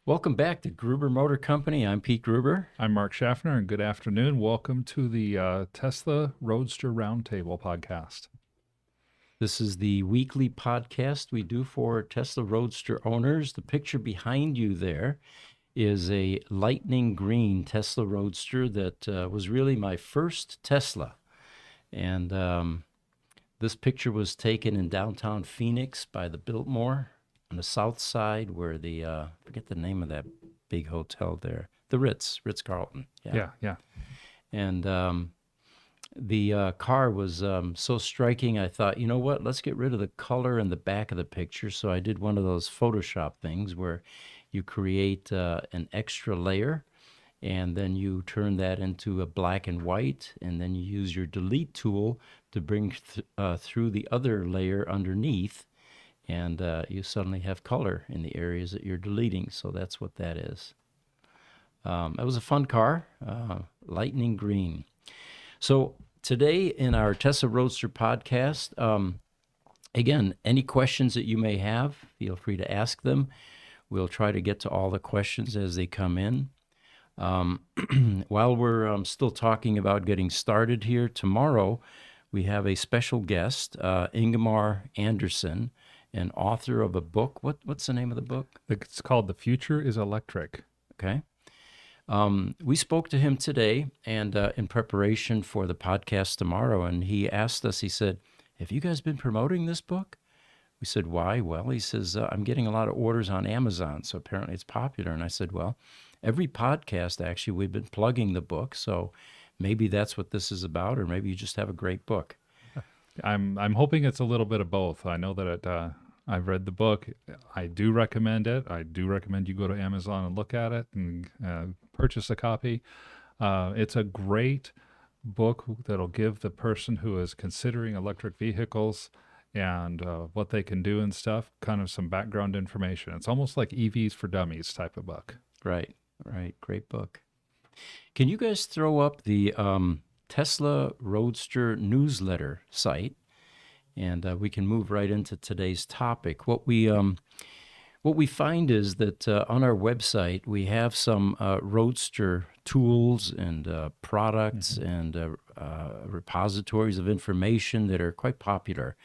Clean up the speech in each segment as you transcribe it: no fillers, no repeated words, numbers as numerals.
Welcome back to Gruber Motor Company. I'm Pete Gruber. I'm Mark Schaffner, and good afternoon. Welcome to the Tesla Roadster Roundtable podcast. This is the weekly podcast we do for Tesla Roadster owners. The picture behind you there is a lightning green Tesla Roadster that was really my first Tesla. And this picture was taken in downtown Phoenix by the Biltmore on the south side where the, forget the name of that big hotel there, the Ritz-Carlton. Yeah. And the car was so striking, I thought, you know what, let's get rid of the color in the back of the picture. So I did one of those Photoshop things where you create an extra layer, and then you turn that into a black and white, and then you use your delete tool to bring through the other layer underneath, and you suddenly have color in the areas that you're deleting. So that's what that is. It was a fun car, lightning green. So today in our Tesla Roadster podcast, again, any questions that you may have, feel free to ask them. We'll try to get to all the questions as they come in. While we're still talking about getting started here, tomorrow we have a special guest, Ingemar Anderson, an author of a book. What's the name of the book? It's called The Future is Electric. Okay. We spoke to him today and in preparation for the podcast tomorrow, and he asked us, he said, have you guys been promoting this book? We said, why? Well, he says, I'm getting a lot of orders on Amazon, so apparently it's popular. And I said, well, every podcast, actually, we've been plugging the book, so maybe that's what this is about, or maybe you just have a great book. I'm hoping it's a little bit of both. I know that I've read the book. I do recommend it. I do recommend you go to Amazon and look at it and purchase a copy. It's a great book that'll give the person who is considering electric vehicles and what they can do and stuff, kind of some background information. It's almost like EVs for Dummies type of book. Right. Great book. Can you guys throw up the Tesla Roadster newsletter site? And we can move right into today's topic. What we find is that on our website, we have some Roadster tools and products and repositories of information that are quite popular.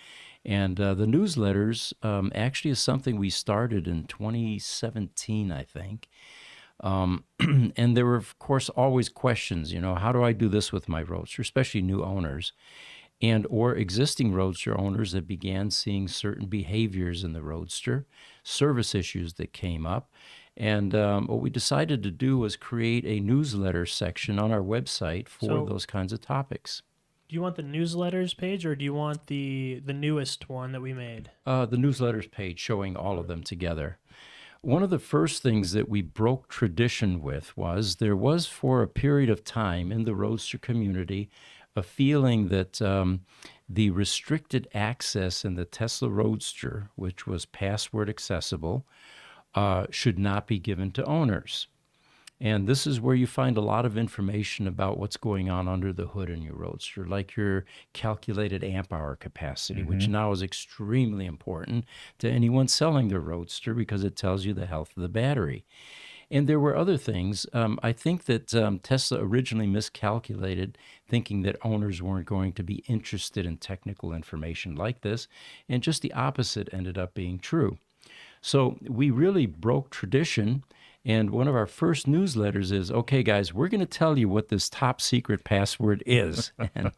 And the newsletters actually is something we started in 2017, I think. And there were, of course, always questions, how do I do this with my Roadster, especially new owners and or existing Roadster owners that began seeing certain behaviors in the Roadster, service issues that came up. And what we decided to do was create a newsletter section on our website for those kinds of topics. Do you want the newsletters page, or do you want the newest one that we made? The newsletters page showing all of them together. One of the first things that we broke tradition with was there was, for a period of time in the Roadster community, a feeling that the restricted access in the Tesla Roadster, which was password accessible, should not be given to owners. And this is where you find a lot of information about what's going on under the hood in your Roadster, like your calculated amp hour capacity, which now is extremely important to anyone selling their Roadster because it tells you the health of the battery. And there were other things. I think that Tesla originally miscalculated, thinking that owners weren't going to be interested in technical information like this, and just the opposite ended up being true. So we really broke tradition, and one of our first newsletters is, okay, guys, we're going to tell you what this top secret password is. And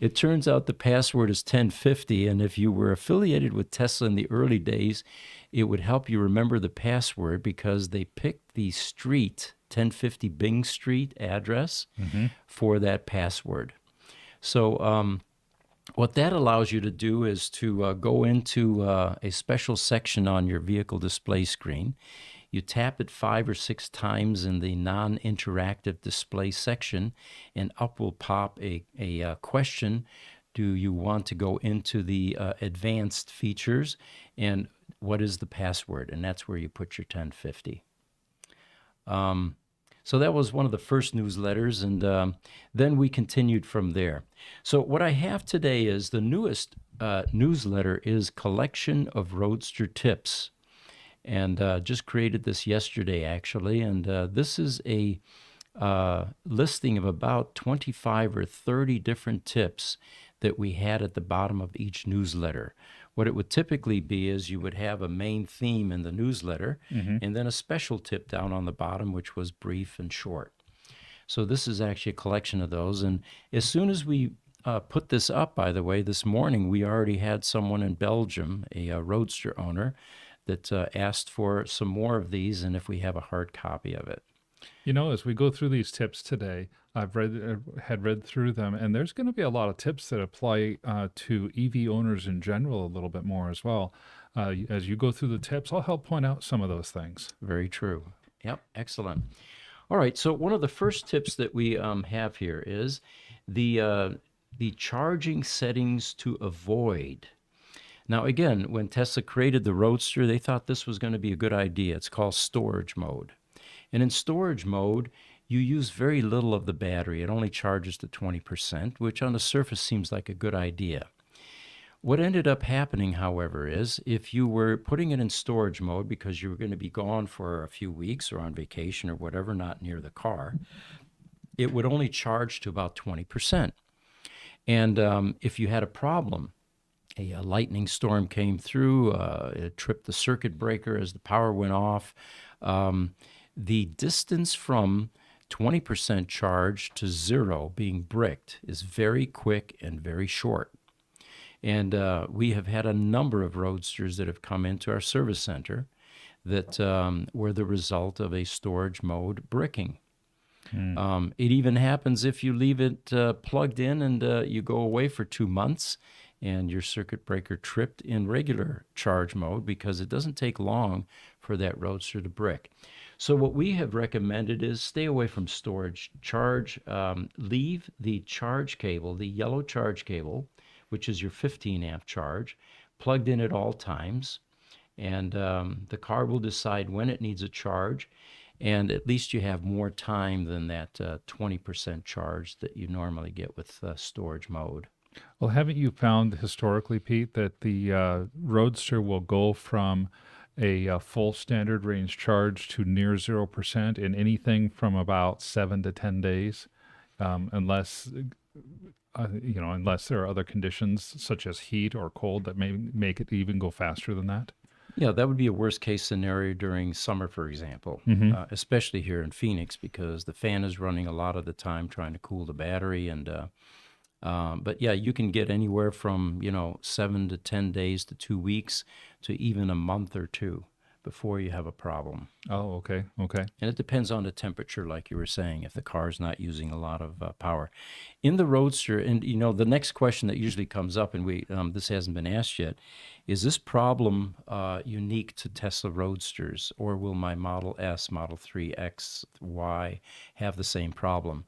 it turns out the password is 1050, and if you were affiliated with Tesla in the early days, it would help you remember the password because they picked the street, 1050 Bing Street address, for that password. So what that allows you to do is to go into a special section on your vehicle display screen. You tap it 5 or 6 times in the non-interactive display section, and up will pop a question. Do you want to go into the advanced features, and what is the password? And that's where you put your 1050. So that was one of the first newsletters, and then we continued from there. So what I have today is the newest newsletter is Collection of Roadster Tips. and just created this yesterday, actually. And this is a listing of about 25 or 30 different tips that we had at the bottom of each newsletter. What it would typically be is you would have a main theme in the newsletter and then a special tip down on the bottom, which was brief and short. So this is actually a collection of those. And as soon as we put this up, by the way, this morning, we already had someone in Belgium, a Roadster owner, that asked for some more of these and if we have a hard copy of it. You know, as we go through these tips today, I've had read through them, and there's going to be a lot of tips that apply to EV owners in general a little bit more as well. As you go through the tips, I'll help point out some of those things. Very true. Yep, excellent. All right, so one of the first tips that we have here is the charging settings to avoid. Now, again, when Tesla created the Roadster, they thought this was going to be a good idea. It's called storage mode. And in storage mode, you use very little of the battery. It only charges to 20%, which on the surface seems like a good idea. What ended up happening, however, is if you were putting it in storage mode because you were going to be gone for a few weeks or on vacation or whatever, not near the car, it would only charge to about 20%. And if you had a problem, a lightning storm came through, it tripped the circuit breaker as the power went off, the distance from 20% charge to zero being bricked is very quick and very short. And we have had a number of Roadsters that have come into our service center that were the result of a storage mode bricking. It even happens if you leave it plugged in and you go away for 2 months and your circuit breaker tripped in regular charge mode, because it doesn't take long for that Roadster to brick. So what we have recommended is stay away from storage. Leave the charge cable, the yellow charge cable, which is your 15 amp charge, plugged in at all times. And the car will decide when it needs a charge. And at least you have more time than that 20% charge that you normally get with storage mode. Well, haven't you found historically, Pete, that the Roadster will go from a full standard range charge to near 0% in anything from about 7 to 10 days, unless there are other conditions such as heat or cold that may make it even go faster than that? Yeah, that would be a worst case scenario during summer, for example, especially here in Phoenix, because the fan is running a lot of the time trying to cool the battery. And but yeah, you can get anywhere from 7 to 10 days to 2 weeks to even a month or two before you have a problem. Oh, okay. And it depends on the temperature, like you were saying, if the car is not using a lot of power. In the Roadster, and the next question that usually comes up, and this hasn't been asked yet, is this problem unique to Tesla Roadsters, or will my Model S, Model 3, X, Y have the same problem?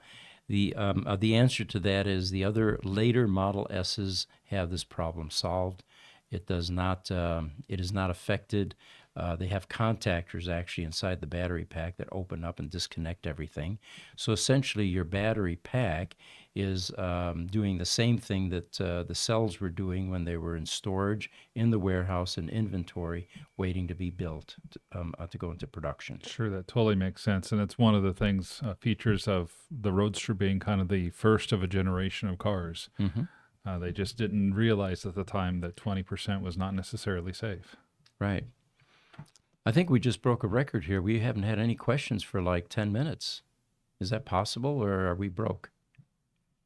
The answer to that is the other later Model S's have this problem solved. It does not. It is not affected. They have contactors actually inside the battery pack that open up and disconnect everything. So essentially, your battery pack is doing the same thing that the cells were doing when they were in storage in the warehouse and inventory, waiting to be built to go into production. Sure, that totally makes sense. And it's one of the things, features of the Roadster being kind of the first of a generation of cars. They just didn't realize at the time that 20% was not necessarily safe. Right. I think we just broke a record here. We haven't had any questions for like 10 minutes. Is that possible, or are we broke?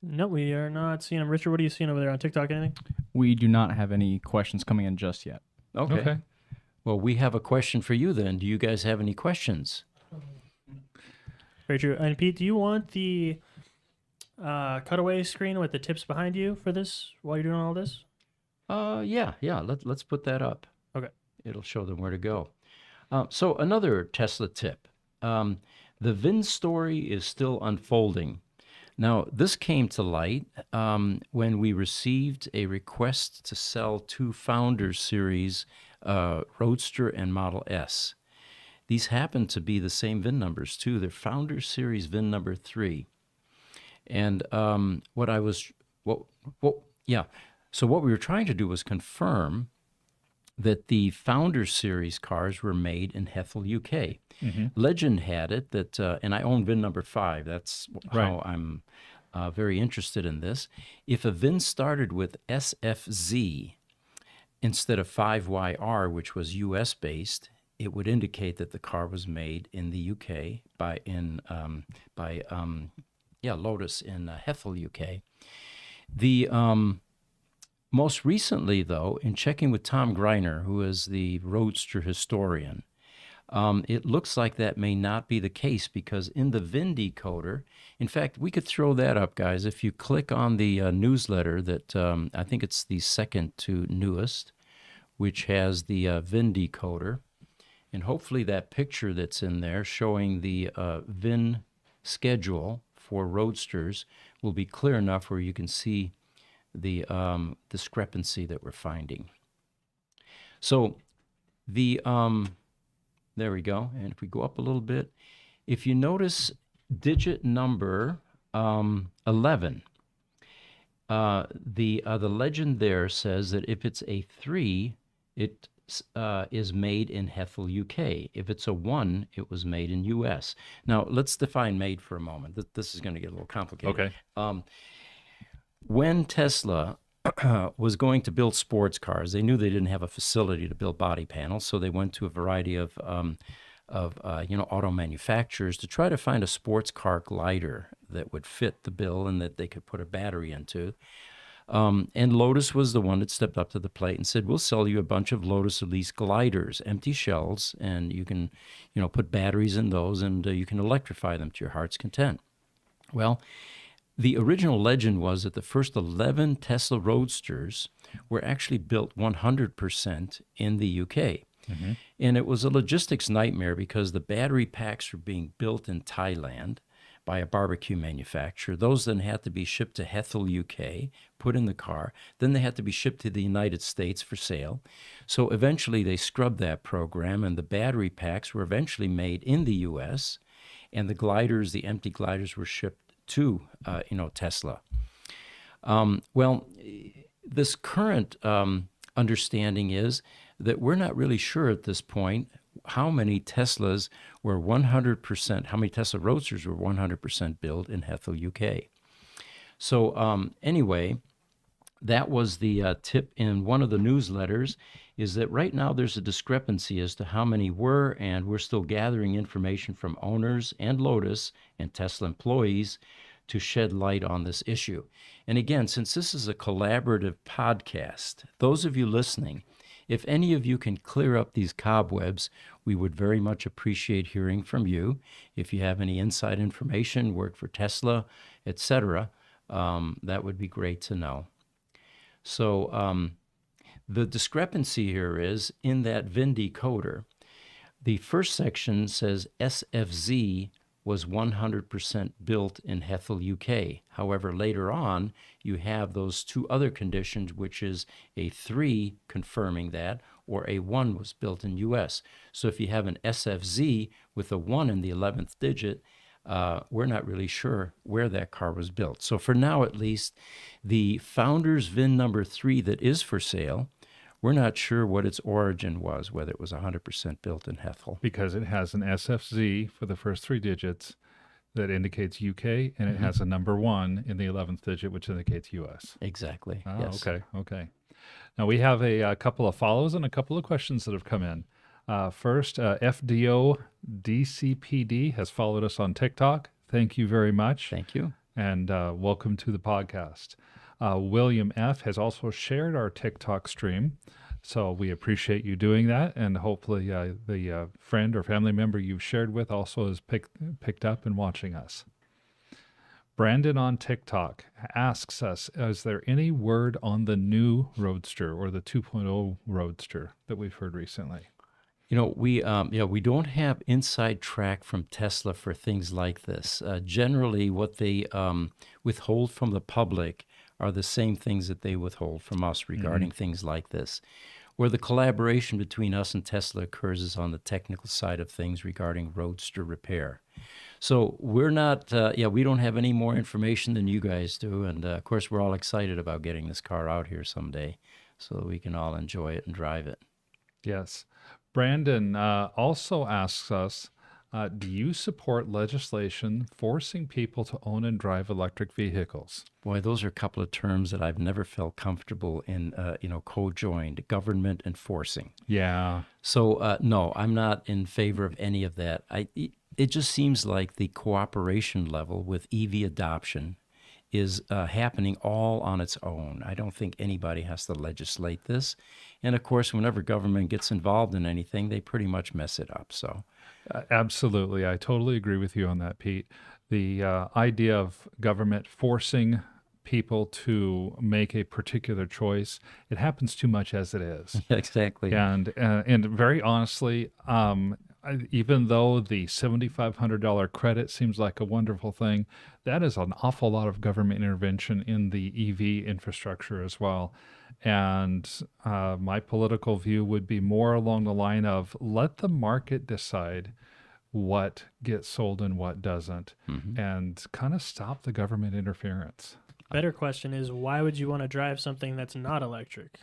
No, we are not seeing them. Richard, what are you seeing over there on TikTok? Anything? We do not have any questions coming in just yet. Okay. Well, we have a question for you then. Do you guys have any questions? Very true. And Pete, do you want the cutaway screen with the tips behind you for this while you're doing all this? Yeah. Let's put that up. Okay. It'll show them where to go. So another Tesla tip. The VIN story is still unfolding. Now, this came to light when we received a request to sell 2 Founder Series Roadster and Model S. These happen to be the same VIN numbers, too. They're Founder Series VIN number 3. And So what we were trying to do was confirm that the Founder Series cars were made in Hethel, UK. Legend had it that, and I own VIN number 5. That's how I'm very interested in this. If a VIN started with SFZ instead of 5YR, which was US based, it would indicate that the car was made in the UK by Lotus in Hethel, UK. The most recently, though, in checking with Tom Greiner, who is the Roadster historian, it looks like that may not be the case, because in the VIN decoder, in fact, we could throw that up, guys. If you click on the newsletter that I think it's the second to newest, which has the VIN decoder, and hopefully that picture that's in there showing the VIN schedule for Roadsters will be clear enough where you can see the discrepancy that we're finding. So the there we go. And if we go up a little bit, if you notice digit number 11, the legend there says that if it's a 3, it is made in Hethel, UK. If it's a 1, it was made in US. Now, let's define made for a moment. This is going to get a little complicated. Okay. When Tesla was going to build sports cars, they knew they didn't have a facility to build body panels, so they went to a variety of auto manufacturers to try to find a sports car glider that would fit the bill and that they could put a battery into. And Lotus was the one that stepped up to the plate and said, we'll sell you a bunch of Lotus Elise gliders, empty shells, and you can, put batteries in those, and you can electrify them to your heart's content. Well, the original legend was that the first 11 Tesla Roadsters were actually built 100% in the UK. And it was a logistics nightmare because the battery packs were being built in Thailand by a barbecue manufacturer. Those then had to be shipped to Hethel, UK, put in the car. Then they had to be shipped to the United States for sale. So eventually they scrubbed that program, and the battery packs were eventually made in the US, and the gliders, the empty gliders, were shipped to Tesla. Well, this current understanding is that we're not really sure at this point how many Teslas were 100%, how many Tesla Roadsters were 100% built in Hethel, UK. So anyway, that was the tip in one of the newsletters, is that right now there's a discrepancy as to how many were, and we're still gathering information from owners and Lotus and Tesla employees to shed light on this issue. And again, since this is a collaborative podcast, those of you listening, if any of you can clear up these cobwebs, we would very much appreciate hearing from you. If you have any inside information, work for Tesla, etc., that would be great to know. So the discrepancy here is in that VIN decoder. The first section says SFZ was 100% built in Hethel, UK. However, later on, you have those two other conditions, which is a 3 confirming that, or a 1 was built in US. So if you have an SFZ with a 1 in the 11th digit, we're not really sure where that car was built. So for now, at least, the Founder's VIN number 3 that is for sale, we're not sure what its origin was, whether it was 100% built in Hethel. Because it has an SFZ for the first 3 digits that indicates UK, and it has a number 1 in the 11th digit, which indicates US. Exactly. Oh, yes. Okay. Now we have a couple of follows and a couple of questions that have come in. First, FDO DCPD has followed us on TikTok. Thank you very much. Thank you. And welcome to the podcast. William F. has also shared our TikTok stream, so we appreciate you doing that, and hopefully the friend or family member you've shared with also has picked up and watching us. Brandon on TikTok asks us, is there any word on the new Roadster or the 2.0 Roadster that we've heard recently? We don't have inside track from Tesla for things like this. Generally, what they withhold from the public are the same things that they withhold from us regarding things like this. Where the collaboration between us and Tesla occurs is on the technical side of things regarding Roadster repair. So we're not, we don't have any more information than you guys do. And of course, we're all excited about getting this car out here someday so that we can all enjoy it and drive it. Yes. Brandon also asks us, do you support legislation forcing people to own and drive electric vehicles? Boy, those are a couple of terms that I've never felt comfortable in, co-joined government enforcing. Yeah. So, no, I'm not in favor of any of that. It just seems like the cooperation level with EV adoption is happening all on its own. I don't think anybody has to legislate this. And of course, whenever government gets involved in anything, they pretty much mess it up. So, Absolutely. I totally agree with you on that, Pete. The idea of government forcing people to make a particular choice, it happens too much as it is. exactly. And very honestly, even though the $7,500 credit seems like a wonderful thing, that is an awful lot of government intervention in the EV infrastructure as well. And my political view would be more along the line of let the market decide what gets sold and what doesn't, and kind of stop the government interference. Better question is, why would you want to drive something that's not electric?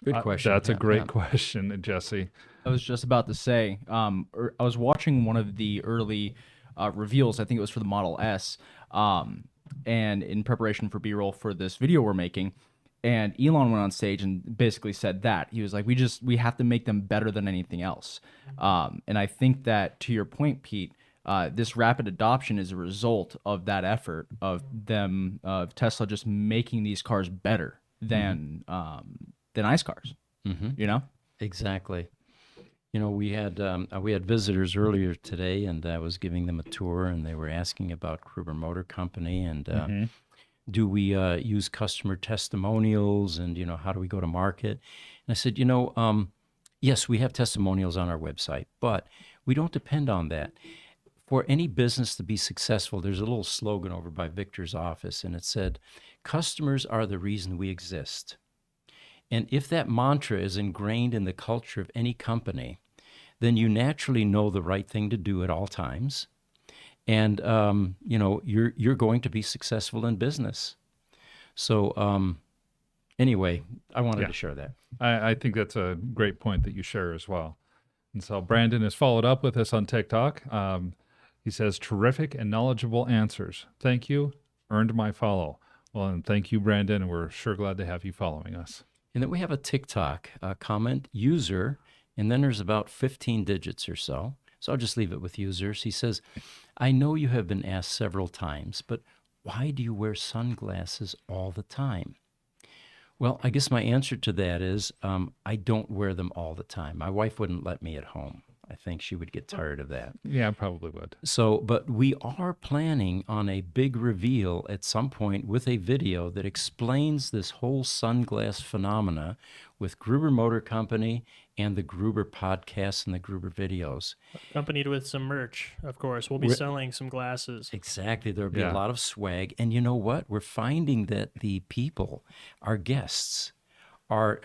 Good question. That's a Yeah, great yeah. question, Jesse. I was just about to say, I was watching one of the early reveals. I think it was for the Model S, and in preparation for B-roll for this video we're making. And Elon went on stage and basically said that he was like, we have to make them better than anything else. And I think that, to your point, Pete, this rapid adoption is a result of that effort of them, of Tesla just making these cars better than ICE cars. You know? Exactly. We had visitors earlier today, and I was giving them a tour, and they were asking about Gruber Motor Company, and do we use customer testimonials, and how do we go to market? And I said, yes, we have testimonials on our website, but we don't depend on that. For any business to be successful, there's a little slogan over by Victor's office, and it said, "Customers are the reason we exist." And if that mantra is ingrained in the culture of any company, then you naturally know the right thing to do at all times. And, you're going to be successful in business. So anyway, I wanted to share that. I think that's a great point that you share as well. And so Brandon has followed up with us on TikTok. He says, terrific and knowledgeable answers. Thank you. Earned my follow. Well, and thank you, Brandon. And we're sure glad to have you following us. And then we have a TikTok comment, user, and then there's about 15 digits or so. So I'll just leave it with users. He says, I know you have been asked several times, but why do you wear sunglasses all the time? Well, I guess my answer to that is I don't wear them all the time. My wife wouldn't let me at home. I think she would get tired of that. Yeah, probably would. So, but we are planning on a big reveal at some point with a video that explains this whole sunglass phenomena with Gruber Motor Company and the Gruber podcast and the Gruber videos. Accompanied with some merch, of course. We'll be selling some glasses. Exactly. There'll be Yeah. a lot of swag. And you know what? We're finding that the people, our guests, are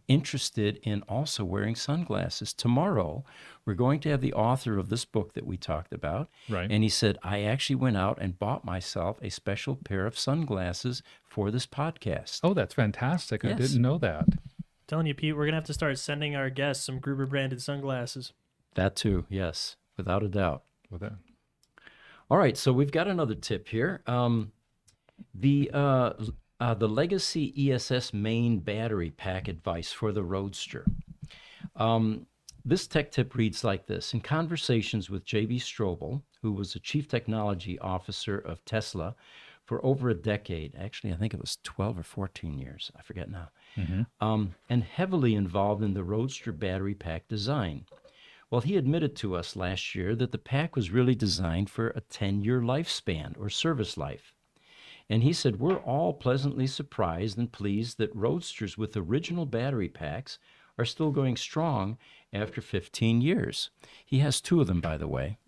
interested in also wearing sunglasses. Tomorrow, we're going to have the author of this book that we talked about. Right. And he said, I actually went out and bought myself a special pair of sunglasses for this podcast. Oh, that's fantastic. I Yes. didn't know that. Telling you, Pete, we're going to have to start sending our guests some Gruber branded sunglasses. That too, yes, without a doubt. With that. All right, so we've got another tip here. The Legacy ESS main battery pack advice for the Roadster. This tech tip reads like this. In conversations with J.B. Strobel, who was the chief technology officer of Tesla for over a decade, actually I think it was 12 or 14 years, I forget now, and heavily involved in the Roadster battery pack design. Well, he admitted to us last year that the pack was really designed for a 10-year lifespan or service life. And he said, we're all pleasantly surprised and pleased that Roadsters with original battery packs are still going strong after 15 years. He has two of them, by the way.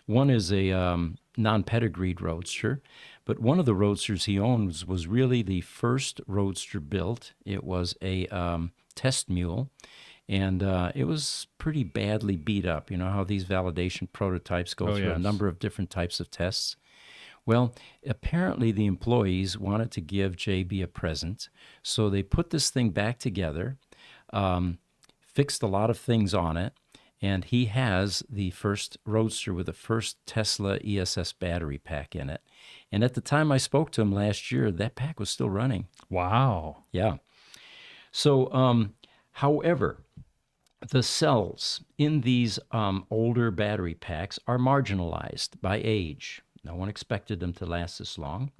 One is a non-pedigreed Roadster, but one of the Roadsters he owns was really the first Roadster built. It was a test mule, and it was pretty badly beat up. You know how these validation prototypes go through a number of different types of tests? Well, apparently the employees wanted to give JB a present, so they put this thing back together, fixed a lot of things on it, and he has the first Roadster with the first Tesla ESS battery pack in it. And at the time I spoke to him last year, that pack was still running. Wow. Yeah. So, however, the cells in these older battery packs are marginalized by age. No one expected them to last this long.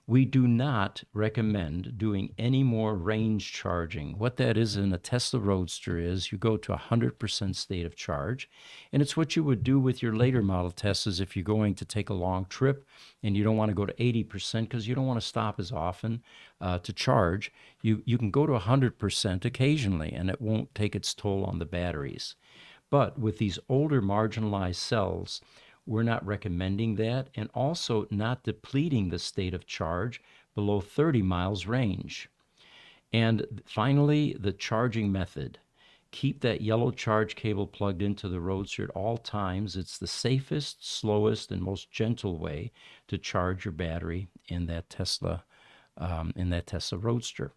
We do not recommend doing any more range charging. What that is in a Tesla Roadster is you go to 100% state of charge, and it's what you would do with your later model Teslas if you're going to take a long trip and you don't want to go to 80% because you don't want to stop as often to charge. You can go to 100% occasionally, and it won't take its toll on the batteries. But with these older marginalized cells, we're not recommending that, and also not depleting the state of charge below 30 miles range. And finally, the charging method. Keep that yellow charge cable plugged into the Roadster at all times. It's the safest, slowest, and most gentle way to charge your battery in that Tesla Roadster.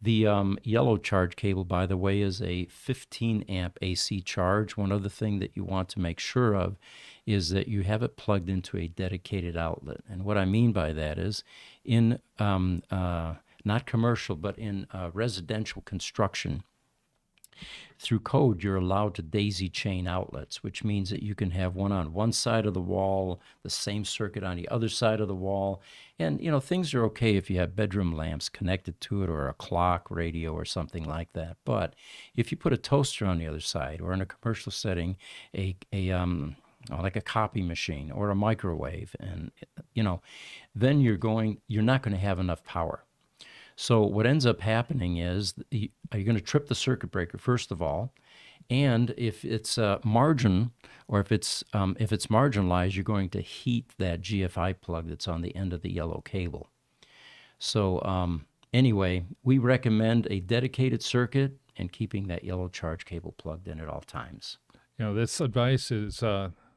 The yellow charge cable, by the way, is a 15 amp AC charge. One other thing that you want to make sure of is that you have it plugged into a dedicated outlet. And what I mean by that is in not commercial, but in residential construction, through code, you're allowed to daisy chain outlets, which means that you can have one on one side of the wall, the same circuit on the other side of the wall. And, things are okay if you have bedroom lamps connected to it or a clock, radio, or something like that. But if you put a toaster on the other side, or in a commercial setting, like a copy machine or a microwave, and, then you're not going to have enough power. So what ends up happening is you're going to trip the circuit breaker, first of all, and if it's marginalized, you're going to heat that GFI plug that's on the end of the yellow cable. So anyway, we recommend a dedicated circuit and keeping that yellow charge cable plugged in at all times. This advice is,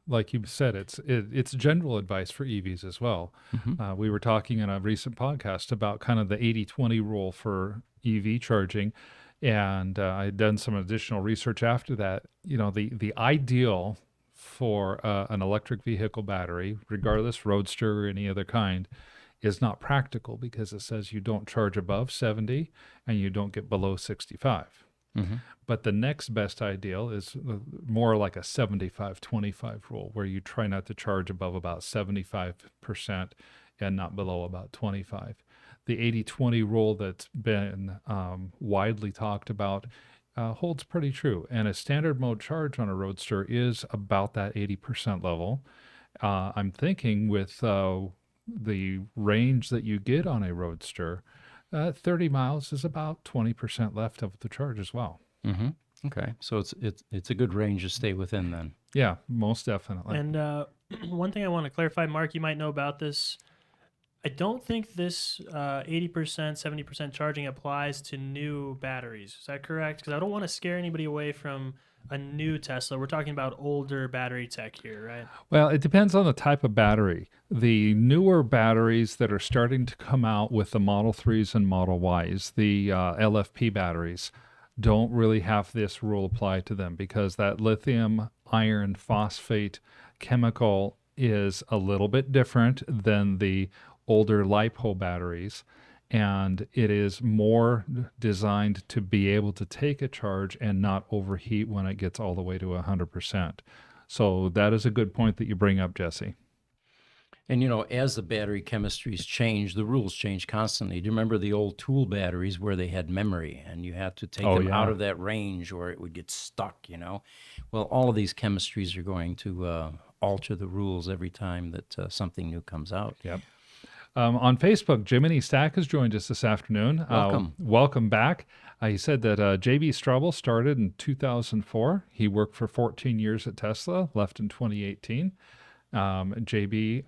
like you said, it's general advice for EVs as well. We were talking in a recent podcast about kind of the 80-20 rule for EV charging, and I had done some additional research after that. The ideal for an electric vehicle battery, regardless, Roadster or any other kind, is not practical because it says you don't charge above 70 and you don't get below 65. But the next best ideal is more like a 75-25 rule, where you try not to charge above about 75% and not below about 25. The 80-20 rule that's been widely talked about holds pretty true. And a standard mode charge on a Roadster is about that 80% level. I'm thinking with the range that you get on a Roadster, 30 miles is about 20% left of the charge as well. Okay, so it's a good range to stay within then. Yeah, most definitely. And one thing I want to clarify, Mark, you might know about this. I don't think this 80%, 70% charging applies to new batteries. Is that correct? Because I don't want to scare anybody away from a new Tesla. We're talking about older battery tech here, right? Well, it depends on the type of battery. The newer batteries that are starting to come out with the Model 3s and Model Ys, the LFP batteries, don't really have this rule apply to them because that lithium iron phosphate chemical is a little bit different than the older LiPo batteries, and it is more designed to be able to take a charge and not overheat when it gets all the way to 100%. So that is a good point that you bring up, Jesse. And, as the battery chemistries change, the rules change constantly. Do you remember the old tool batteries where they had memory and you had to take them out of that range or it would get stuck, Well, all of these chemistries are going to alter the rules every time that something new comes out. Yep. On Facebook, Jiminy Stack has joined us this afternoon. Welcome back. He said that J.B. Straubel started in 2004. He worked for 14 years at Tesla, left in 2018. J.B.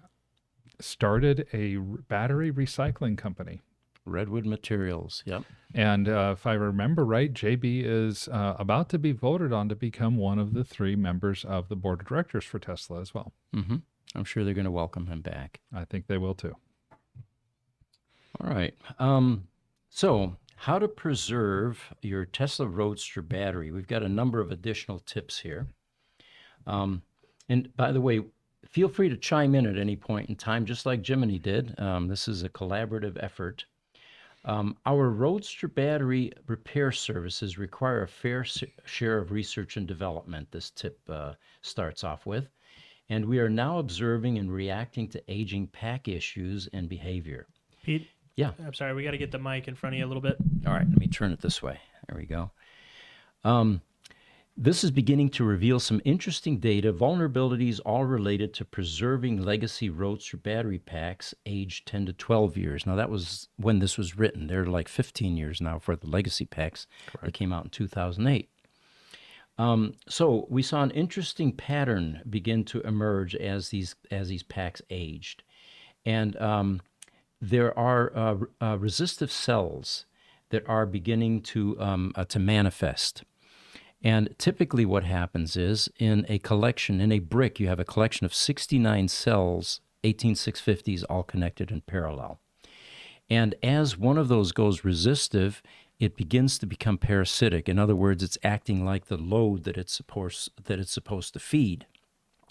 started a battery recycling company. Redwood Materials, yep. And if I remember right, JB is about to be voted on to become one of the 3 members of the board of directors for Tesla as well. I'm sure they're going to welcome him back. I think they will too. All right. So how to preserve your Tesla Roadster battery. We've got a number of additional tips here. And by the way, feel free to chime in at any point in time, just like Jiminy did. This is a collaborative effort. Our Roadster battery repair services require a fair share of research and development, this tip starts off with. And we are now observing and reacting to aging pack issues and behavior. Pete, Yeah. I'm sorry, we got to get the mic in front of you a little bit. All right, let me turn it this way. There we go. This is beginning to reveal some interesting data, vulnerabilities all related to preserving legacy Roadster battery packs aged 10 to 12 years. Now, that was when this was written. They're like 15 years now for the legacy packs that came out in 2008. So we saw an interesting pattern begin to emerge as these packs aged. And there are resistive cells that are beginning to manifest. And typically what happens is in a brick, you have a collection of 69 cells, 18650s, all connected in parallel. And as one of those goes resistive, it begins to become parasitic. In other words, it's acting like the load that it's supposed to feed.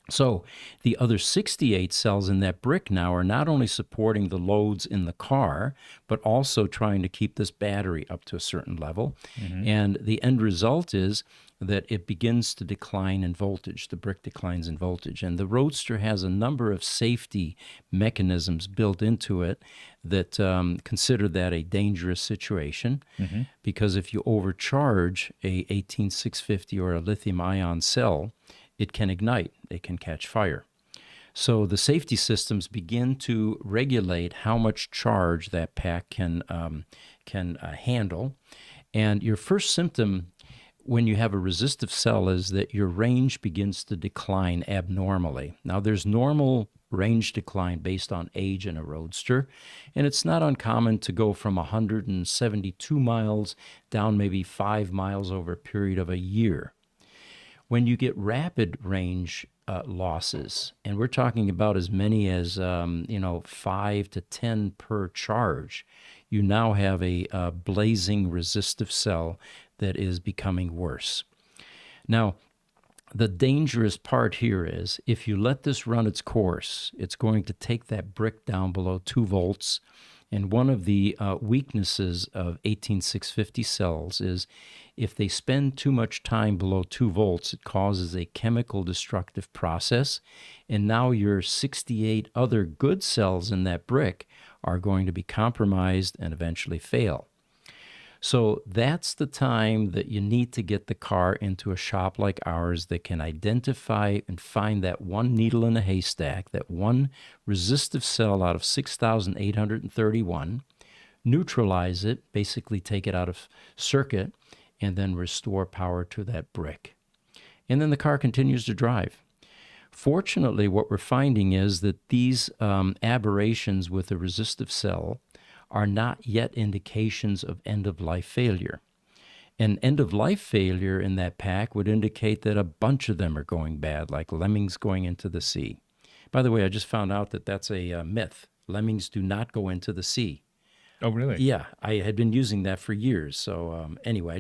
So the other 68 cells in that brick now are not only supporting the loads in the car, but also trying to keep this battery up to a certain level. And the end result is that it begins to decline in voltage. The brick declines in voltage. And the Roadster has a number of safety mechanisms built into it that consider that a dangerous situation. Because if you overcharge a 18650 or a lithium-ion cell, it can ignite, it can catch fire. So the safety systems begin to regulate how much charge that pack can handle. And your first symptom when you have a resistive cell is that your range begins to decline abnormally. Now, there's normal range decline based on age in a Roadster, and it's not uncommon to go from 172 miles down maybe 5 miles over a period of a year. When you get rapid range losses, and we're talking about as many as 5 to 10 per charge, you now have a blazing resistive cell that is becoming worse. Now, the dangerous part here is if you let this run its course, it's going to take that brick down below 2 volts. And one of the weaknesses of 18650 cells is if they spend too much time below 2 volts, it causes a chemical destructive process. And now your 68 other good cells in that brick are going to be compromised and eventually fail. So that's the time that you need to get the car into a shop like ours that can identify and find that one needle in a haystack, that one resistive cell out of 6,831, neutralize it, basically take it out of circuit, and then restore power to that brick. And then the car continues to drive. Fortunately, what we're finding is that these aberrations with a resistive cell are not yet indications of end-of-life failure. An end-of-life failure in that pack would indicate that a bunch of them are going bad, like lemmings going into the sea. By the way, I just found out that that's a myth. Lemmings do not go into the sea. Oh, really? Yeah, I had been using that for years. So anyway,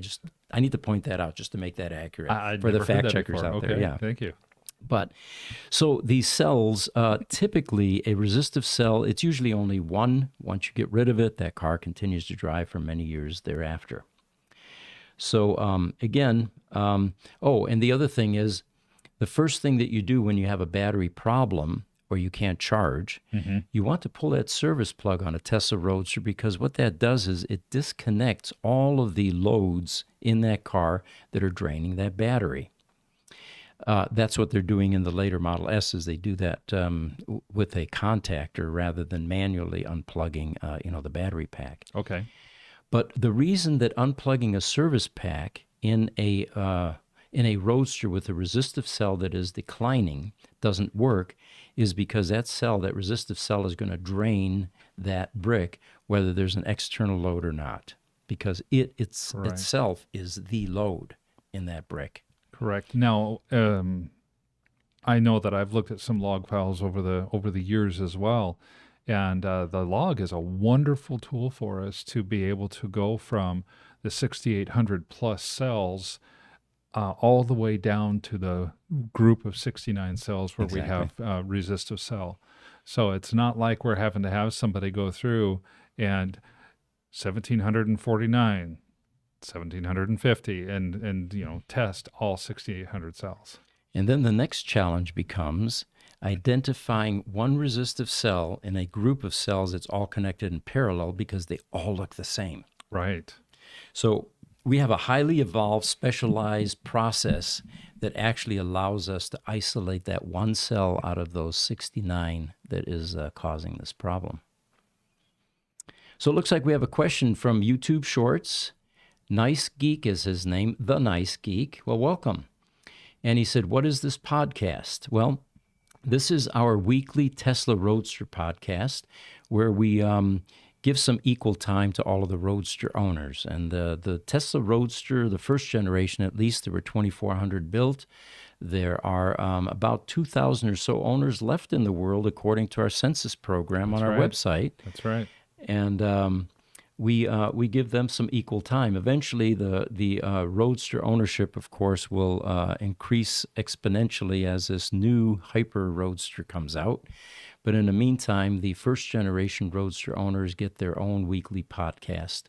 I need to point that out just to make that accurate for the fact checkers out there. Yeah, thank you. But so these cells, typically a resistive cell, it's usually only one. Once you get rid of it, that car continues to drive for many years thereafter. So and the other thing is, the first thing that you do when you have a battery problem or you can't charge, you want to pull that service plug on a Tesla Roadster, because what that does is it disconnects all of the loads in that car that are draining that battery. That's what they're doing in the later Model S's. They do that with a contactor rather than manually unplugging, the battery pack. Okay. But the reason that unplugging a service pack in a Roadster with a resistive cell that is declining doesn't work is because that resistive cell is going to drain that brick, whether there's an external load or not, because itself is the load in that brick. Correct. Now, I know that I've looked at some log files over the years as well, And the log is a wonderful tool for us to be able to go from the 6,800 plus cells all the way down to the group of 69 cells where we have resistive cell. So it's not like we're having to have somebody go through and 1,749, 1,750, and test all 6,800 cells. And then the next challenge becomes identifying one resistive cell in a group of cells that's all connected in parallel because they all look the same. Right. So we have a highly evolved, specialized process that actually allows us to isolate that one cell out of those 69 that is causing this problem. So it looks like we have a question from YouTube Shorts. Nice Geek is his name, The Nice Geek. Well, welcome. And he said, what is this podcast? Well, this is our weekly Tesla Roadster podcast where we give some equal time to all of the Roadster owners. And the Tesla Roadster, the first generation at least, there were 2,400 built. There are about 2,000 or so owners left in the world according to our census program on our website. That's right. And we give them some equal time. Eventually, the Roadster ownership, of course, will increase exponentially as this new Hyper Roadster comes out. But in the meantime, the first-generation Roadster owners get their own weekly podcast,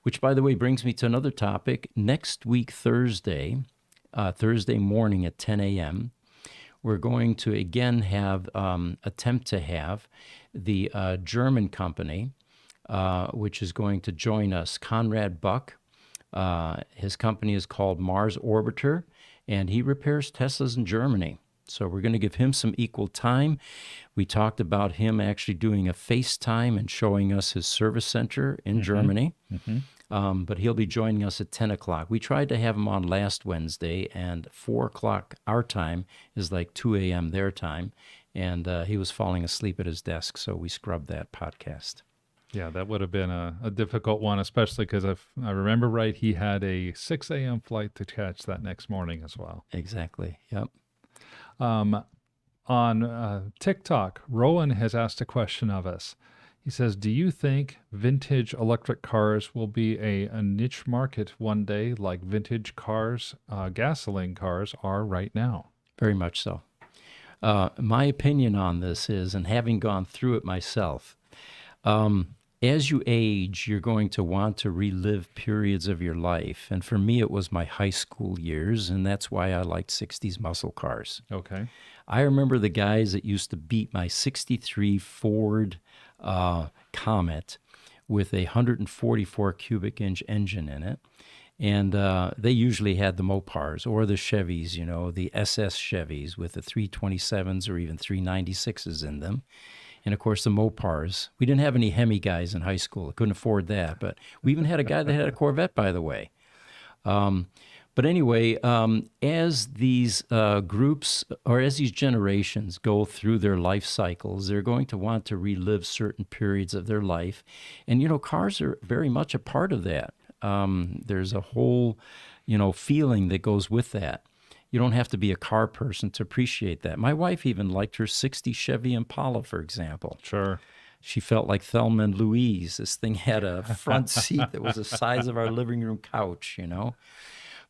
which, by the way, brings me to another topic. Next week, Thursday morning at 10 a.m., we're going to again attempt to have the German company, which is going to join us, Conrad Buck. His company is called Mars Orbiter, and he repairs Teslas in Germany. So we're going to give him some equal time. We talked about him actually doing a FaceTime and showing us his service center in Germany. But he'll be joining us at 10 o'clock. We tried to have him on last Wednesday, and 4 o'clock our time is like 2 a.m. their time. And he was falling asleep at his desk, so we scrubbed that podcast. Yeah, that would have been a difficult one, especially because if I remember right, he had a 6 a.m. flight to catch that next morning as well. Exactly, yep. On TikTok, Rowan has asked a question of us. He says, do you think vintage electric cars will be a niche market one day like vintage cars, gasoline cars are right now? Very much so. My opinion on this is, and having gone through it myself, as you age, you're going to want to relive periods of your life. And for me, it was my high school years, and that's why I liked 60s muscle cars. Okay. I remember the guys that used to beat my 63 Ford Comet with a 144 cubic inch engine in it. And they usually had the Mopars or the Chevys, the SS Chevys with the 327s or even 396s in them. And, of course, the Mopars. We didn't have any Hemi guys in high school. I couldn't afford that. But we even had a guy that had a Corvette, by the way. But anyway, as these groups or as these generations go through their life cycles, they're going to want to relive certain periods of their life. And, cars are very much a part of that. There's a whole, feeling that goes with that. You don't have to be a car person to appreciate that. My wife even liked her 60 Chevy Impala, for example. Sure. She felt like Thelma and Louise. This thing had a front seat that was the size of our living room couch,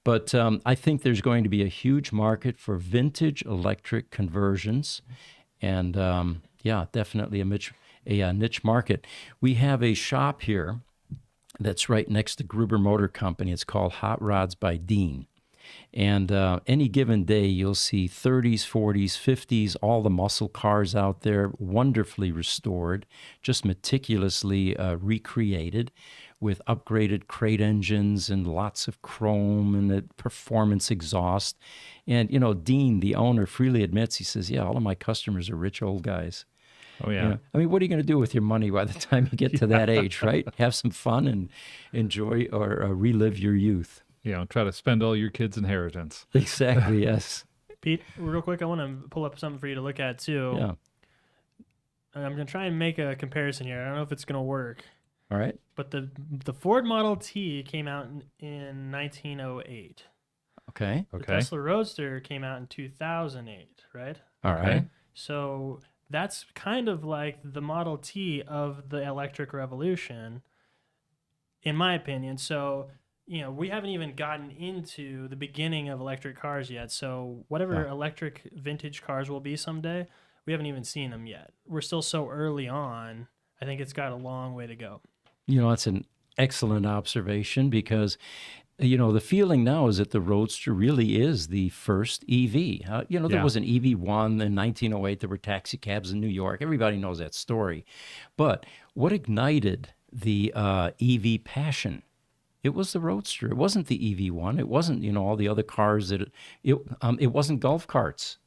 But I think there's going to be a huge market for vintage electric conversions. And, definitely a niche market. We have a shop here that's right next to Gruber Motor Company. It's called Hot Rods by Dean. And any given day, you'll see 30s, 40s, 50s, all the muscle cars out there, wonderfully restored, just meticulously recreated with upgraded crate engines and lots of chrome and a performance exhaust. And, Dean, the owner, freely admits, he says, yeah, all of my customers are rich old guys. Oh, yeah. I mean, what are you going to do with your money by the time you get to that age, right? Have some fun and enjoy or relive your youth. Try to spend all your kids' inheritance. Exactly, yes. Pete, real quick, I want to pull up something for you to look at, too. Yeah. I'm going to try and make a comparison here. I don't know if it's going to work. All right. But the Ford Model T came out in 1908. Okay. The Tesla Roadster came out in 2008, right? All right. So that's kind of like the Model T of the electric revolution, in my opinion. So, we haven't even gotten into the beginning of electric cars yet. So, whatever Yeah. electric vintage cars will be someday, we haven't even seen them yet. We're still so early on. I think it's got a long way to go. That's an excellent observation because, the feeling now is that the Roadster really is the first EV. There Yeah. was an EV1 in 1908. There were taxi cabs in New York. Everybody knows that story. But what ignited the EV passion? It was the Roadster. It wasn't the EV1. It wasn't, all the other cars it wasn't golf carts.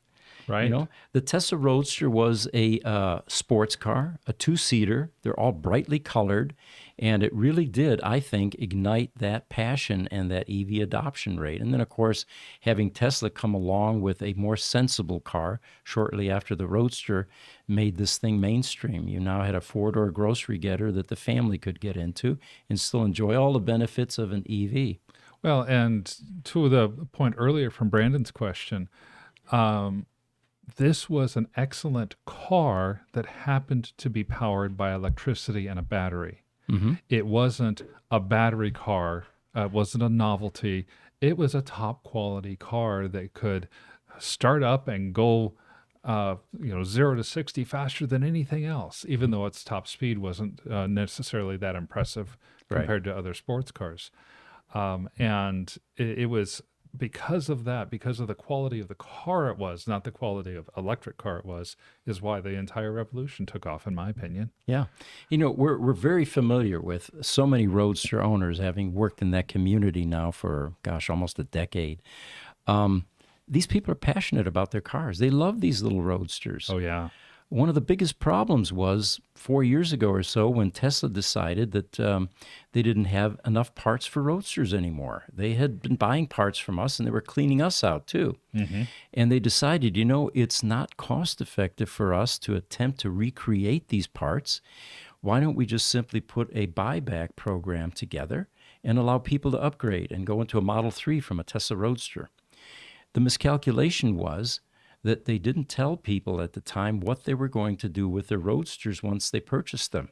Right. The Tesla Roadster was a sports car, a two-seater. They're all brightly colored, and it really did, I think, ignite that passion and that EV adoption rate. And then, of course, having Tesla come along with a more sensible car shortly after the Roadster made this thing mainstream. You now had a four-door grocery getter that the family could get into and still enjoy all the benefits of an EV. Well, and to the point earlier from Brandon's question, this was an excellent car that happened to be powered by electricity and a battery. It wasn't a battery car. It wasn't a novelty. It was a top quality car that could start up and go, 0 to 60 faster than anything else, even though its top speed wasn't necessarily that impressive compared to other sports cars. And it was because of that, because of the quality of the car it was, not the quality of electric car it was, is why the entire revolution took off, in my opinion. Yeah. We're very familiar with so many Roadster owners, having worked in that community now for, almost a decade. These people are passionate about their cars. They love these little Roadsters. Oh, yeah. One of the biggest problems was 4 years ago or so when Tesla decided that they didn't have enough parts for Roadsters anymore. They had been buying parts from us, and they were cleaning us out too. And they decided, it's not cost effective for us to attempt to recreate these parts. Why don't we just simply put a buyback program together and allow people to upgrade and go into a Model 3 from a Tesla Roadster? The miscalculation was that they didn't tell people at the time what they were going to do with their Roadsters once they purchased them.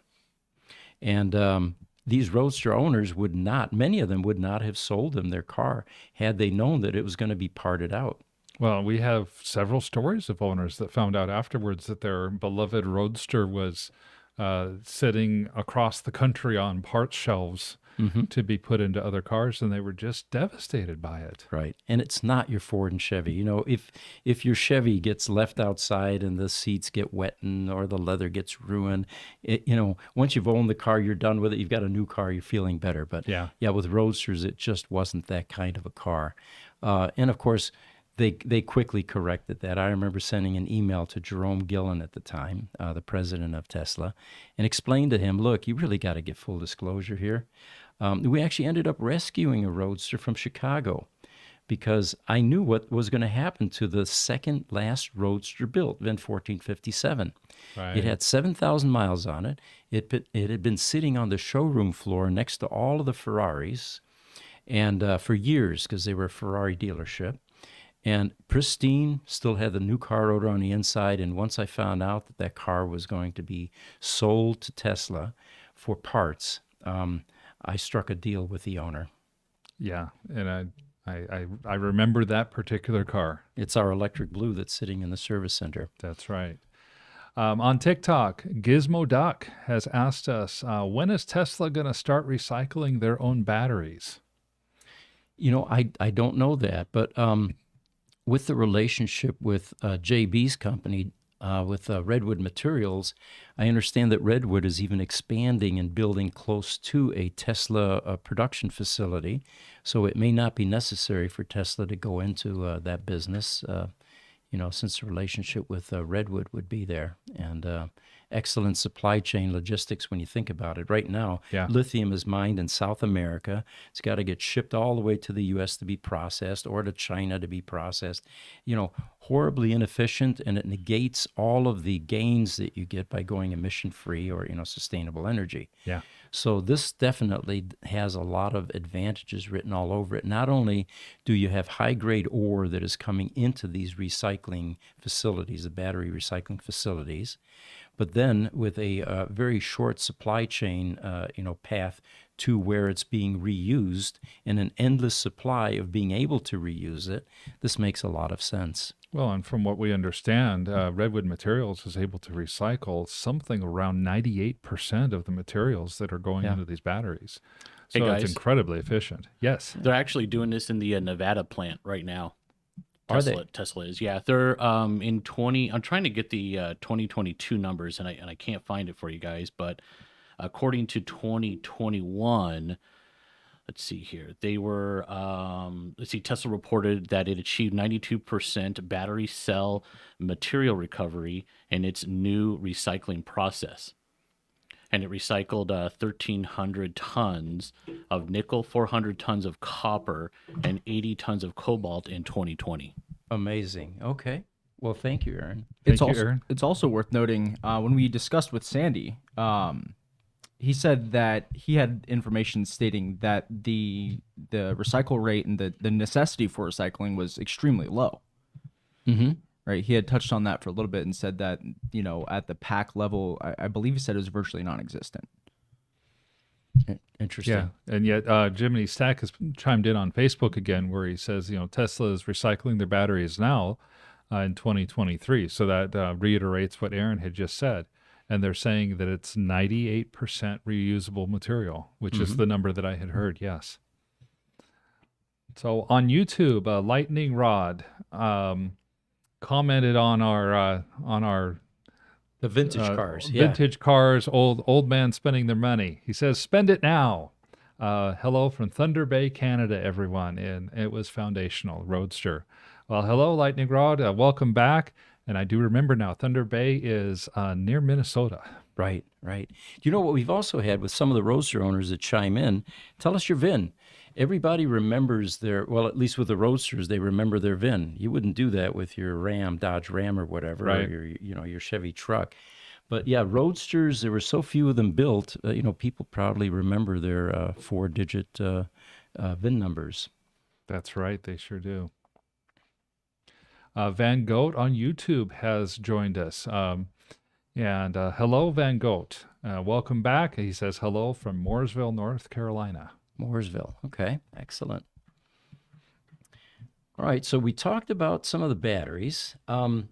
And these Roadster owners many of them would not have sold them their car had they known that it was going to be parted out. Well, we have several stories of owners that found out afterwards that their beloved Roadster was sitting across the country on parts shelves to be put into other cars, and they were just devastated by it. Right. And it's not your Ford and Chevy. If your Chevy gets left outside and the seats get wet or the leather gets ruined, once you've owned the car, you're done with it. You've got a new car, you're feeling better. But Yeah. with Roadsters, it just wasn't that kind of a car. And of course, they quickly corrected that. I remember sending an email to Jerome Gillen at the time, the president of Tesla, and explained to him, look, you really got to get full disclosure here. We actually ended up rescuing a Roadster from Chicago because I knew what was going to happen to the second last Roadster built in 1457. Right. It had 7,000 miles on it. It had been sitting on the showroom floor next to all of the Ferraris and for years because they were a Ferrari dealership. And pristine, still had the new car odor on the inside. And once I found out that that car was going to be sold to Tesla for parts, I struck a deal with the owner. Yeah, and I remember that particular car. It's our electric blue that's sitting in the service center. That's right. On TikTok, Gizmo Duck has asked us, when is Tesla going to start recycling their own batteries? I don't know that, but with the relationship with JB's company, with Redwood Materials, I understand that Redwood is even expanding and building close to a Tesla production facility. So it may not be necessary for Tesla to go into that business, since the relationship with Redwood would be there. And excellent supply chain logistics when you think about it. Right now, Yeah. lithium is mined in South America. It's got to get shipped all the way to the U.S. to be processed or to China to be processed. Horribly inefficient, and it negates all of the gains that you get by going emission-free or, sustainable energy. Yeah. So this definitely has a lot of advantages written all over it. Not only do you have high-grade ore that is coming into these recycling facilities, the battery recycling facilities, but then with a very short supply chain, path to where it's being reused and an endless supply of being able to reuse it, this makes a lot of sense. Well, and from what we understand, Redwood Materials is able to recycle something around 98% of the materials that are going Yeah. into these batteries. Hey, So it's guys. incredibly efficient. Yes. They're actually doing this in the Nevada plant right now. Are they? Tesla is. Yeah, they're in 20. I'm trying to get the 2022 numbers, and I can't find it for you guys. But according to 2021, let's see here. They were Tesla reported that it achieved 92% battery cell material recovery in its new recycling process. And it recycled 1,300 tons of nickel, 400 tons of copper, and 80 tons of cobalt in 2020. Amazing. Okay. Well, thank you, Aaron. Thank you, Aaron. It's also worth noting when we discussed with Sandy, he said that he had information stating that the recycle rate and the necessity for recycling was extremely low. Mm-hmm. Right, he had touched on that for a little bit and said that at the pack level, I believe he said it was virtually non-existent. Interesting. Yeah. And yet Jiminy Stack has chimed in on Facebook again where he says, Tesla is recycling their batteries now in 2023. So that reiterates what Aaron had just said. And they're saying that it's 98% reusable material, which is the number that I had heard. Yes. So on YouTube, Lightning Rod commented on our The vintage cars. Yeah. vintage cars, old man spending their money. He says, "Spend it now." Hello from Thunder Bay, Canada, everyone, and it was foundational Roadster. Well, hello, Lightning Rod. Welcome back. And I do remember now, Thunder Bay is near Minnesota. Right. You know what we've also had with some of the Roadster owners that chime in? Tell us your VIN. Everybody remembers at least with the Roadsters, they remember their VIN. You wouldn't do that with your Dodge Ram or whatever, Right. or your Chevy truck. But yeah, Roadsters, there were so few of them built, people proudly remember their 4-digit VIN numbers. That's right, they sure do. Van Goat on YouTube has joined us. And hello, Van Goat. Welcome back. He says hello from Mooresville, North Carolina. Mooresville. Okay, excellent. All right, so we talked about some of the batteries. Now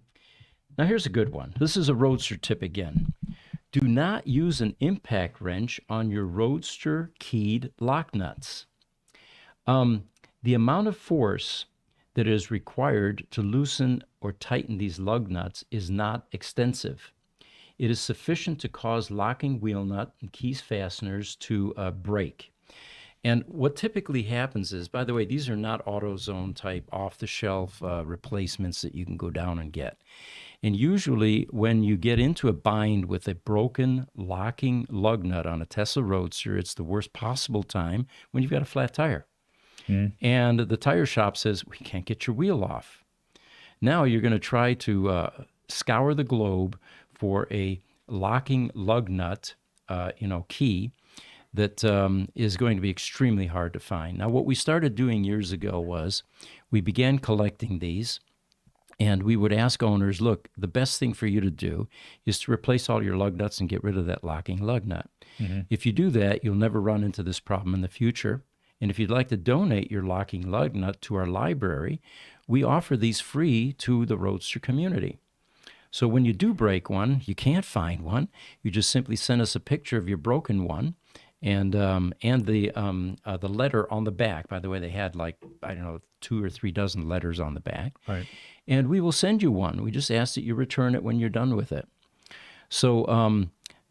here's a good one. This is a Roadster tip again. Do not use an impact wrench on your Roadster keyed lock nuts. The amount of force that is required to loosen or tighten these lug nuts is not extensive. It is sufficient to cause locking wheel nut and keys fasteners to break. And what typically happens is, by the way, these are not AutoZone type off-the-shelf replacements that you can go down and get. And usually when you get into a bind with a broken locking lug nut on a Tesla Roadster, it's the worst possible time when you've got a flat tire. And the tire shop says, we can't get your wheel off. Now you're going to try to scour the globe for a locking lug nut, key that is going to be extremely hard to find. Now, what we started doing years ago was we began collecting these, and we would ask owners, look, the best thing for you to do is to replace all your lug nuts and get rid of that locking lug nut. If you do that, you'll never run into this problem in the future. And if you'd like to donate your locking lug nut to our library, we offer these free to the Roadster community. So when you do break one, you can't find one, you just simply send us a picture of your broken one and the letter on the back. By the way, they had 2 or 3 dozen letters on the back. Right. And we will send you one. We just ask that you return it when you're done with it. So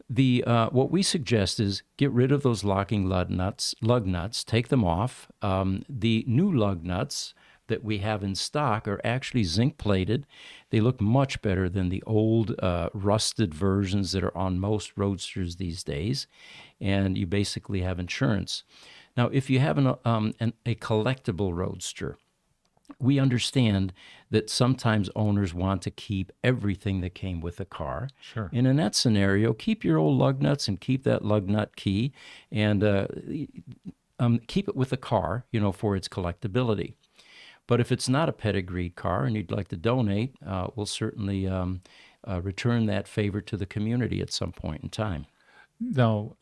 what we suggest is get rid of those locking lug nuts, take them off. The new lug nuts that we have in stock are actually zinc plated. They look much better than the old rusted versions that are on most Roadsters these days, and you basically have insurance. Now, if you have a collectible Roadster, we understand that sometimes owners want to keep everything that came with the car. Sure. And in that scenario, keep your old lug nuts and keep that lug nut key, and keep it with the car, for its collectability. But if it's not a pedigreed car and you'd like to donate, we'll certainly return that favor to the community at some point in time. Now,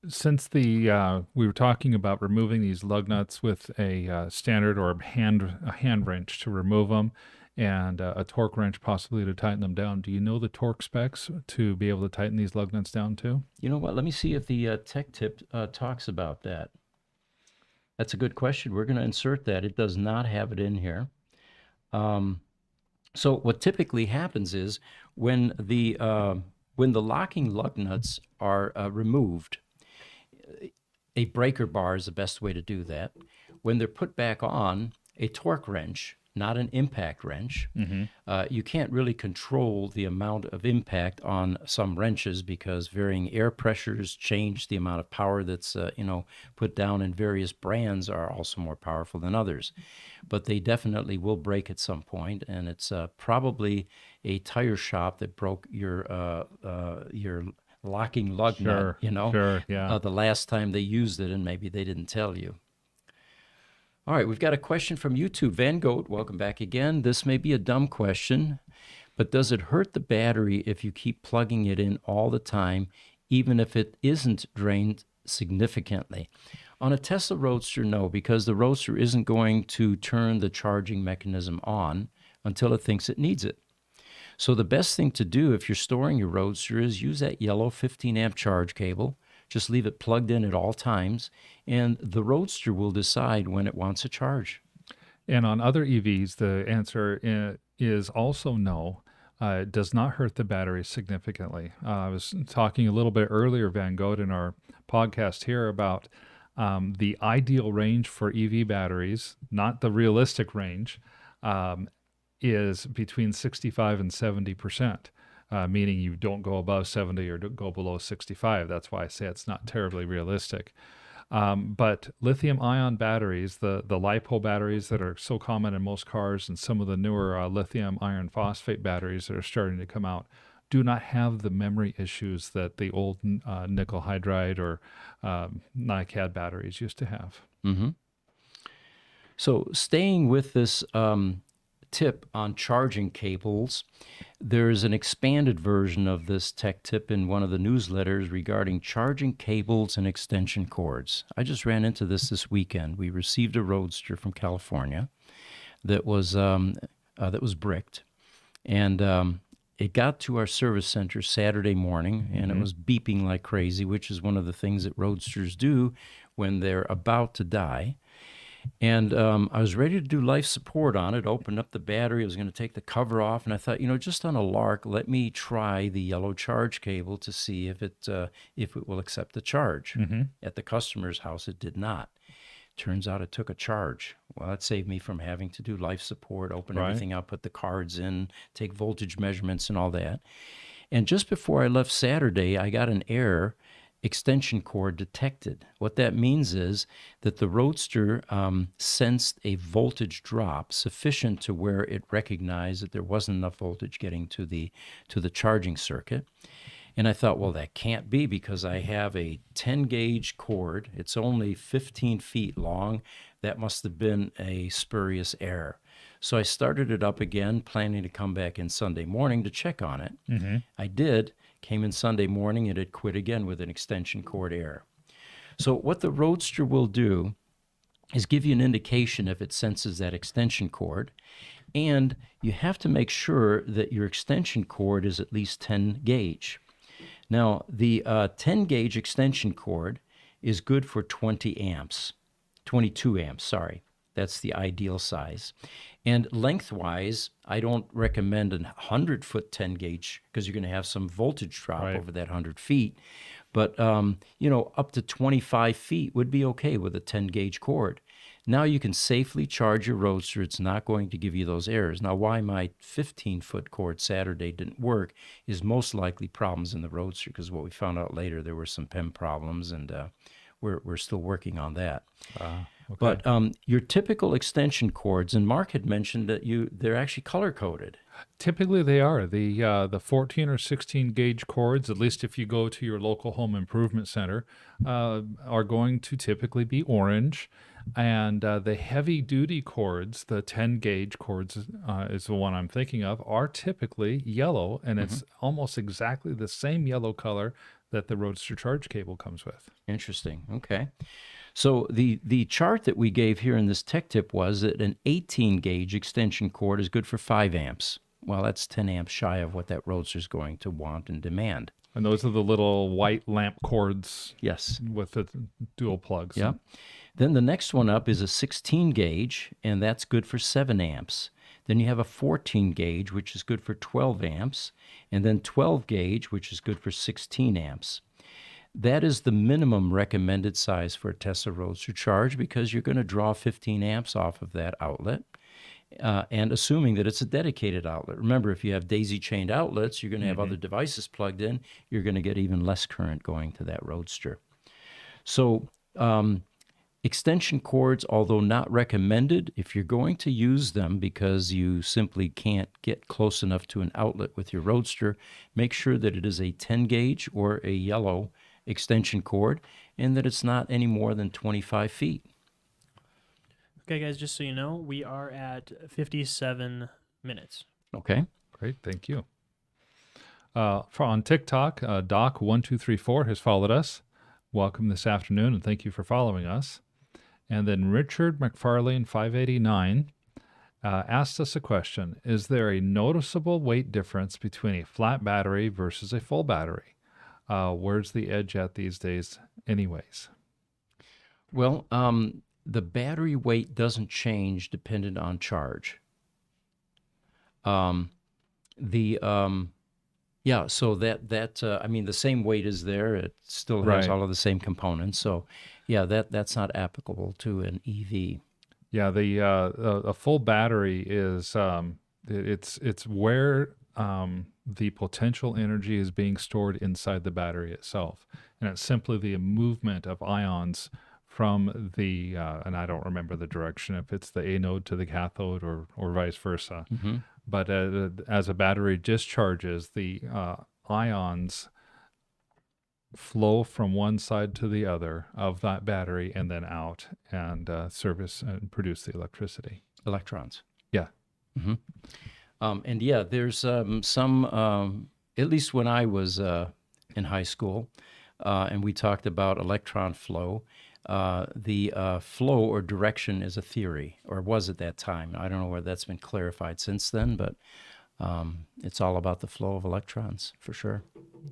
since we were talking about removing these lug nuts with a standard or a hand wrench to remove them, and a torque wrench possibly to tighten them down, do you know the torque specs to be able to tighten these lug nuts down to? You know what? Let me see if the tech tip talks about that. That's a good question. We're going to insert that. It does not have it in here. So what typically happens is when the locking lug nuts are removed, a breaker bar is the best way to do that. When they're put back on, a torque wrench, not an impact wrench, you can't really control the amount of impact on some wrenches because varying air pressures change the amount of power that's put down, and various brands are also more powerful than others. But they definitely will break at some point, and it's probably a tire shop that broke your locking lug nut, Sure, yeah. the last time they used it, and maybe they didn't tell you. All right, we've got a question from YouTube. Van Goat, welcome back again. This may be a dumb question, but does it hurt the battery if you keep plugging it in all the time, even if it isn't drained significantly? On a Tesla Roadster, no, because the Roadster isn't going to turn the charging mechanism on until it thinks it needs it. So the best thing to do if you're storing your Roadster is use that yellow 15-amp charge cable. Just leave it plugged in at all times, and the Roadster will decide when it wants a charge. And on other EVs, the answer is also no. It does not hurt the battery significantly. I was talking a little bit earlier, Van Gogh, in our podcast here about the ideal range for EV batteries, not the realistic range, is between 65 and 70%. Meaning you don't go above 70 or don't go below 65. That's why I say it's not terribly realistic. But lithium-ion batteries, the LiPo batteries that are so common in most cars, and some of the newer lithium iron phosphate batteries that are starting to come out, do not have the memory issues that the old nickel hydride or NiCad batteries used to have. Mm-hmm. So staying with this tip on charging cables, there's an expanded version of this tech tip in one of the newsletters regarding charging cables and extension cords. I just ran into this weekend. We received a Roadster from California that was bricked, and it got to our service center Saturday morning, and it was beeping like crazy, which is one of the things that Roadsters do when they're about to die. And I was ready to do life support on it, opened up the battery. I was going to take the cover off, and I thought, just on a lark, let me try the yellow charge cable to see if it will accept the charge. At the customer's house, it did not. Turns out it took a charge. Well, that saved me from having to do life support, open everything up, put the cards in, take voltage measurements and all that. And just before I left Saturday, I got an error. Extension cord detected. What that means is that the Roadster sensed a voltage drop sufficient to where it recognized that there wasn't enough voltage getting to the charging circuit. And I thought, well, that can't be because I have a 10-gauge cord. It's only 15 feet long. That must have been a spurious error. So I started it up again, planning to come back in Sunday morning to check on it. I did. Came in Sunday morning, and it quit again with an extension cord error. So what the Roadster will do is give you an indication if it senses that extension cord, and you have to make sure that your extension cord is at least 10 gauge. Now, the 10 gauge extension cord is good for 22 amps, sorry. That's the ideal size. And lengthwise, I don't recommend a 100-foot 10-gauge because you're going to have some voltage drop over that 100 feet. But, up to 25 feet would be okay with a 10-gauge cord. Now you can safely charge your Roadster. It's not going to give you those errors. Now, why my 15-foot cord Saturday didn't work is most likely problems in the Roadster, because what we found out later, there were some PEM problems, and we're still working on that. Okay. But your typical extension cords, and Mark had mentioned that they're actually color-coded. Typically, they are the 14 or 16 gauge cords. At least if you go to your local home improvement center, are going to typically be orange, and the heavy duty cords, the 10 gauge cords, is the one I'm thinking of, are typically yellow, and it's almost exactly the same yellow color that the Roadster charge cable comes with. Interesting. Okay. So the chart that we gave here in this tech tip was that an 18 gauge extension cord is good for 5 amps. Well, that's 10 amps shy of what that Roadster is going to want and demand. And those are the little white lamp cords Yes. with the dual plugs. Yeah. Then the next one up is a 16 gauge, and that's good for 7 amps. Then you have a 14 gauge, which is good for 12 amps, and then 12 gauge, which is good for 16 amps. That is the minimum recommended size for a Tesla Roadster charge, because you're going to draw 15 amps off of that outlet, and assuming that it's a dedicated outlet. Remember, if you have daisy-chained outlets, you're going to have other devices plugged in. You're going to get even less current going to that Roadster. So extension cords, although not recommended, if you're going to use them because you simply can't get close enough to an outlet with your Roadster, make sure that it is a 10 gauge or a yellow extension cord, and that it's not any more than 25 feet. Okay, guys, just so you know, we are at 57 minutes. Okay. Great, thank you. On TikTok, Doc1234 has followed us. Welcome this afternoon, and thank you for following us. And then Richard McFarlane 589 asked us a question: is there a noticeable weight difference between a flat battery versus a full battery? Where's the edge at these days anyways? Well, the battery weight doesn't change dependent on charge. Yeah, so I mean, the same weight is there. It still has Right. all of the same components. So, yeah, that's not applicable to an EV. Yeah, a full battery is it's where the potential energy is being stored inside the battery itself, and it's simply the movement of ions from the and I don't remember the direction, if it's the anode to the cathode or vice versa. But as a battery discharges, the ions flow from one side to the other of that battery and then out and service and produce the electricity. Electrons. Yeah. And yeah, there's some, at least when I was in high school, and we talked about electron flow, the flow or direction is a theory, or was at that time. I don't know whether that's been clarified since then, but it's all about the flow of electrons, for sure.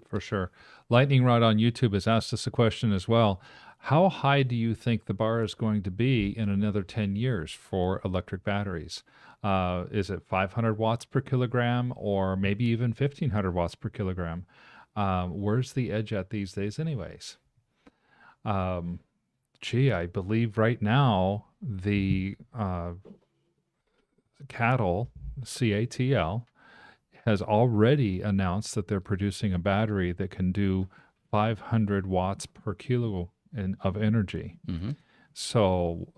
For sure. Lightning Rod on YouTube has asked us a question as well. How high do you think the bar is going to be in another 10 years for electric batteries? Is it 500 watts per kilogram, or maybe even 1500 watts per kilogram? Where's the edge at these days anyways? I believe right now the CATL has already announced that they're producing a battery that can do 500 watts per kilo of energy. So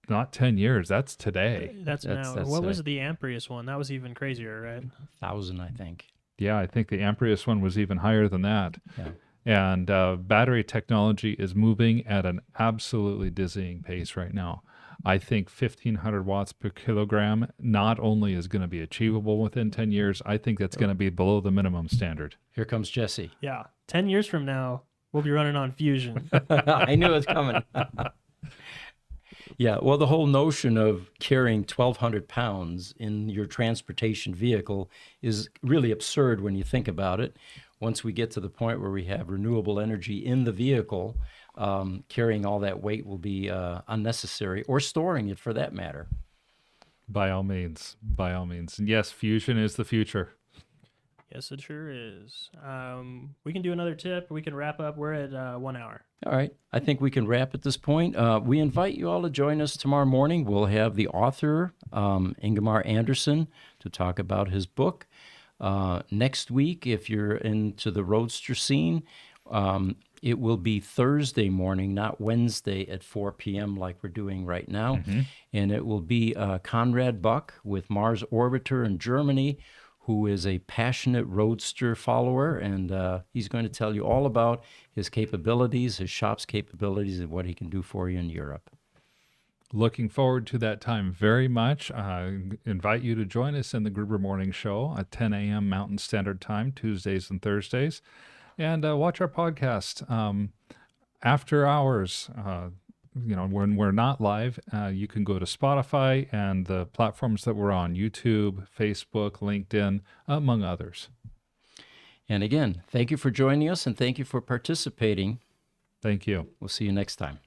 not 10 years, that's today. That's now. That's What was the Amprius one? That was even crazier, right? 1,000, I think. Yeah, I think the Amprius one was even higher than that. Yeah. And battery technology is moving at an absolutely dizzying pace right now. I think 1,500 watts per kilogram not only is going to be achievable within 10 years, I think that's going to be below the minimum standard. Here comes Jesse. Yeah. 10 years from now, we'll be running on fusion. I knew it was coming. Yeah, well, the whole notion of carrying 1,200 pounds in your transportation vehicle is really absurd when you think about it. Once we get to the point where we have renewable energy in the vehicle, carrying all that weight will be unnecessary, or storing it for that matter. By all means. And yes, fusion is the future. Yes, it sure is. We can do another tip. We can wrap up. We're at 1 hour. All right. I think we can wrap at this point. We invite you all to join us tomorrow morning. We'll have the author, Ingemar Anderson, to talk about his book. Next week, if you're into the Roadster scene, it will be Thursday morning, not Wednesday at 4 p.m. like we're doing right now. And it will be Conrad Buck with Mars Orbiter in Germany, who is a passionate Roadster follower, and he's going to tell you all about his capabilities, his shop's capabilities, and what he can do for you in Europe. Looking forward to that time very much. Invite you to join us in the Gruber Morning Show at 10 a.m. Mountain Standard Time, Tuesdays and Thursdays. And watch our podcast after hours. When we're not live, you can go to Spotify and the platforms that we're on, YouTube, Facebook, LinkedIn, among others. And again, thank you for joining us, and thank you for participating. Thank you. We'll see you next time.